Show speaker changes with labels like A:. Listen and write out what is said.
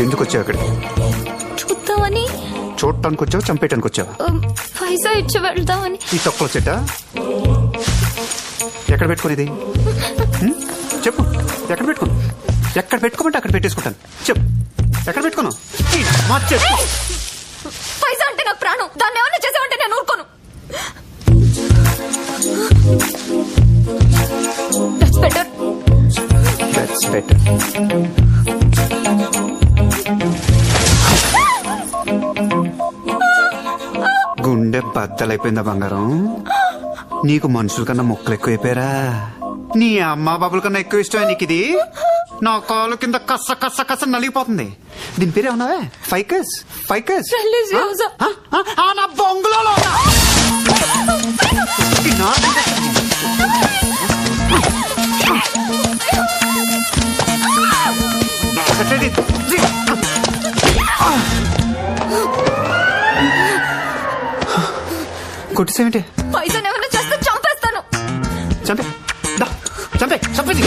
A: ఎందుకు వచ్చావు అక్కడికి?
B: చూద్దామని.
A: చూడటానికి వచ్చావు, చంపేయటానికి వచ్చావా?
B: పైసా ఇచ్చి వెళ్దామని.
A: ఈ తొక్కలో చెట్ట ఎక్కడ పెట్టుకునేది? చెప్పు, ఎక్కడ పెట్టుకున్నావు? ఎక్కడ పెట్టుకోమంటే అక్కడ పెట్టేసుకుంటాను. చెప్పు, ఎక్కడ పెట్టుకున్నావు?
B: పైసా అంటే నాకు ప్రాణం. దాన్ని ఏమన్నా చేసావంటే నేను ఊరుకోను. That's better.
A: That's better. గుండె బద్దలైపోయిందా బంగారం? నీకు మనుషుల కన్నా మొక్కలు ఎక్కువైపోయారా? నీ అమ్మ బాబుల కన్నా ఎక్కువ ఇష్టమే నీకు ఇది? నా కాలు కింద కస్స కస్స కస్స నలిగిపోతుంది. దీని పేరే ఉన్నావే? ఫైకస్. ఫైకస్ నా బొంగులో కొట్టేసేమిటి?
B: పైసా ఏమన్నా చేస్తే చంపేస్తాను.
A: చంపే చంపే చంపేది.